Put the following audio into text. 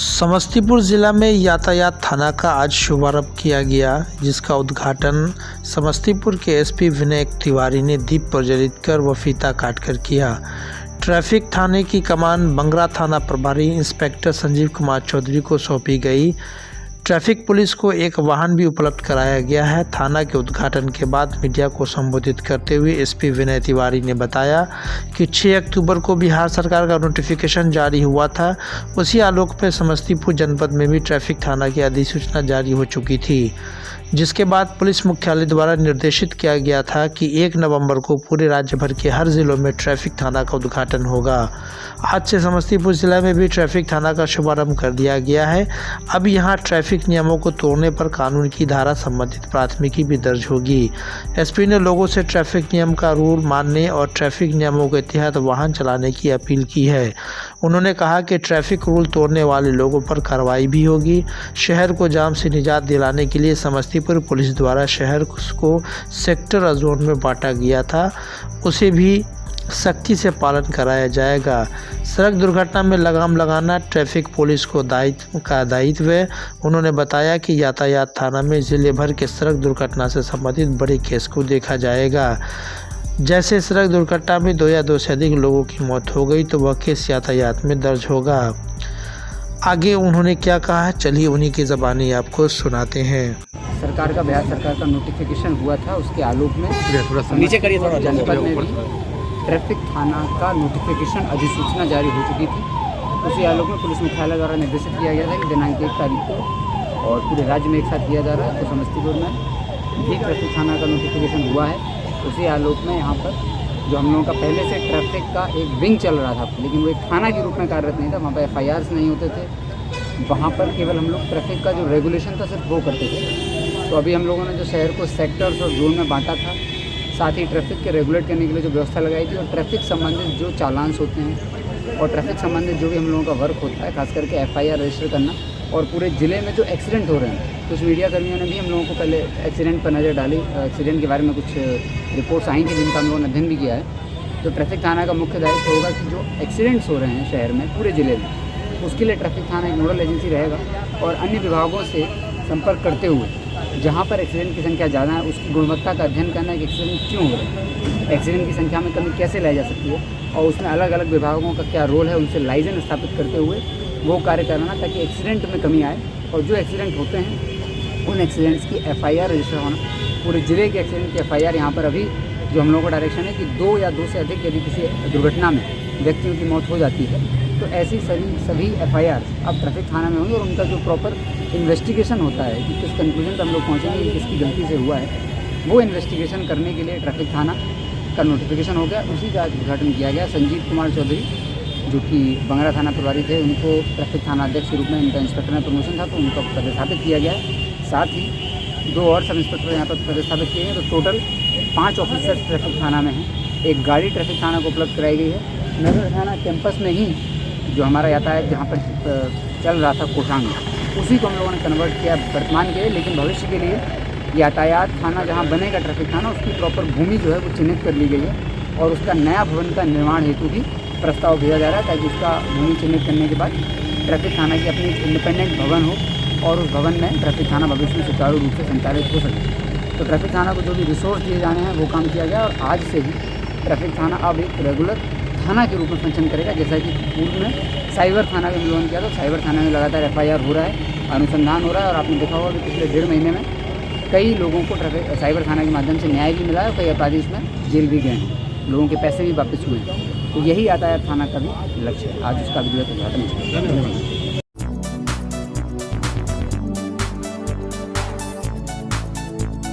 समस्तीपुर जिला में यातायात थाना का आज शुभारंभ किया गया, जिसका उद्घाटन समस्तीपुर के एसपी विनय तिवारी ने दीप प्रज्वलित कर व फीता काटकर किया। ट्रैफिक थाने की कमान बंगरा थाना प्रभारी इंस्पेक्टर संजीव कुमार चौधरी को सौंपी गई। ट्रैफिक पुलिस को एक वाहन भी उपलब्ध कराया गया है। थाना के उद्घाटन के बाद मीडिया को संबोधित करते हुए एसपी विनय तिवारी ने बताया कि 6 अक्टूबर को बिहार सरकार का नोटिफिकेशन जारी हुआ था। उसी आलोक में समस्तीपुर जनपद में भी ट्रैफिक थाना की अधिसूचना जारी हो चुकी थी, जिसके बाद पुलिस मुख्यालय द्वारा निर्देशित किया गया था कि 1 नवंबर को पूरे राज्य भर के हर जिलों में ट्रैफिक थाना का उद्घाटन होगा। आज से समस्तीपुर जिला में भी ट्रैफिक थाना का शुभारंभ कर दिया गया है। अब यहां ट्रैफिक नियमों को तोड़ने पर कानून की धारा संबंधित प्राथमिकी भी दर्ज होगी। एसपी ने लोगों से ट्रैफिक नियम का रूल मानने और ट्रैफिक नियमों के तहत वाहन चलाने की अपील की है। उन्होंने कहा कि ट्रैफिक रूल तोड़ने वाले लोगों पर कार्रवाई भी होगी। शहर को जाम से निजात दिलाने के लिए समस्तीपुर पुलिस द्वारा शहर को सेक्टर जोन में बांटा गया था, उसे भी सख्ती से पालन कराया जाएगा। सड़क दुर्घटना में लगाम लगाना ट्रैफिक पुलिस को दायित्व है। उन्होंने बताया कि यातायात थाना में जिले भर के सड़क दुर्घटना से संबंधित बड़े केस को देखा जाएगा। जैसे सड़क दुर्घटना में 2 या 2 से अधिक लोगों की मौत हो गई तो वह केस यातायात में दर्ज होगा। आगे उन्होंने क्या कहा, चलिए उन्हीं की ज़बानी आपको सुनाते हैं। सरकार का बिहार सरकार का नोटिफिकेशन हुआ था, उसके आलोक में नीचे करिए थोड़ा, जनपद में भी ट्रैफिक थाना का नोटिफिकेशन अधिसूचना जारी हो चुकी थी। उसी आलोक में पुलिस मुख्यालय द्वारा निर्देशित किया गया था कि दिनांक 1 तारीख को और पूरे राज्य में एक साथ किया जा रहा है, तो समस्तीपुर में भी ट्रैफिक थाना का नोटिफिकेशन हुआ है। उसी आलोक में यहाँ पर जो हम लोगों का पहले से ट्रैफिक का एक विंग चल रहा था, लेकिन वो एक थाना के रूप में कार्यरत नहीं था। वहाँ पर FIRs नहीं होते थे, वहाँ पर केवल हम लोग ट्रैफिक का जो रेगुलेशन था सिर्फ वो करते थे। तो अभी हम लोगों ने जो शहर को सेक्टर्स और जोन में बांटा था, साथ ही ट्रैफिक के रेगुलेट करने के लिए जो व्यवस्था लगाई थी और ट्रैफिक संबंधित जो चालान्स होते हैं और ट्रैफिक संबंधित जो भी हम लोगों का वर्क होता है, खास करके FIR रजिस्टर करना और पूरे ज़िले में जो एक्सीडेंट हो रहे हैं, कुछ मीडिया कर्मियों ने भी हम लोगों को पहले एक्सीडेंट पर नज़र डाली। एक्सीडेंट के बारे में कुछ रिपोर्ट्स आई थी जिनका हम लोगों ने अध्ययन भी किया है। तो ट्रैफिक थाना का मुख्य दायित्व होगा कि जो एक्सीडेंट्स हो रहे हैं शहर में पूरे ज़िले में, उसके लिए ट्रैफिक थाना एक नोडल एजेंसी रहेगा और अन्य विभागों से संपर्क करते हुए जहाँ पर एक्सीडेंट की संख्या ज़्यादा है उसकी गुणवत्ता का अध्ययन करना है कि एक्सीडेंट क्यों हो रहे हैं, एक्सीडेंट की संख्या में कमी कैसे लाई जा सकती है और उसमें अलग अलग विभागों का क्या रोल है, उनसे लाइसेंस स्थापित करते हुए वो कार्य करना ताकि एक्सीडेंट में कमी आए और जो एक्सीडेंट होते हैं उन एक्सीडेंट्स की FIR रजिस्टर होना। पूरे ज़िले के एक्सीडेंट की FIR यहाँ पर अभी जो हम लोगों का डायरेक्शन है कि 2 या 2 से अधिक यदि किसी दुर्घटना में व्यक्तियों की मौत हो जाती है तो ऐसी सभी FIRs अब ट्रैफिक थाना में होंगी और उनका जो प्रॉपर इन्वेस्टिगेशन होता है कि किस कंक्लूजन पर हम लोग पहुँचेंगे कि किसकी गलती से हुआ है, वो इन्वेस्टिगेशन करने के लिए ट्रैफिक थाना का नोटिफिकेशन हो गया। उसी का आज उद्घाटन किया गया। संजीव कुमार चौधरी जो कि बंगरा थाना प्रभारी थे, उनको ट्रैफिक थाना अध्यक्ष के रूप में इनका इंस्पेक्टर में प्रमोशन था तो उनका पदस्थापित किया गया है। साथ ही 2 और सब इंस्पेक्टर यहाँ पर पदस्थापित किए हैं, तो टोटल 5 ऑफिसर्स ट्रैफिक थाना में हैं। एक गाड़ी ट्रैफिक थाना को उपलब्ध कराई गई है। नगर थाना कैंपस में ही जो हमारा यातायात जहाँ पर चल रहा था कोठांग, उसी को हम लोगों ने कन्वर्ट किया वर्तमान के, लेकिन भविष्य के लिए यातायात थाना जहाँ बनेगा ट्रैफिक थाना, उसकी प्रॉपर भूमि जो है वो चिन्हित कर ली गई है और उसका नया भवन का निर्माण हेतु भी प्रस्ताव भेजा जा रहा है ताकि उसका भूमि चिन्हित करने के बाद ट्रैफिक थाना की अपनी इंडिपेंडेंट भवन हो और उस भवन में ट्रैफिक थाना भविष्य में सुचारू रूप से संचालित हो सके। तो ट्रैफिक थाना को जो भी रिसोर्स दिए जाने हैं वो काम किया गया और आज से ही ट्रैफिक थाना अब एक रेगुलर थाना के रूप में फंक्शन करेगा। जैसा कि पूर्व में साइबर थाना भी हम लोगों ने किया, तो साइबर थाना में लगातार FIR हो रहा है, अनुसंधान हो रहा है और आपने देखा होगा कि पिछले 1.5 महीने में कई लोगों को साइबर थाना के माध्यम से न्याय भी मिला है और कई अपराधी उसमें जेल भी गए हैं, लोगों के पैसे भी वापस हुए हैं। तो यही यातायात थाना का भी लक्ष्य है। आज उसका विधिवत उद्घाटन है।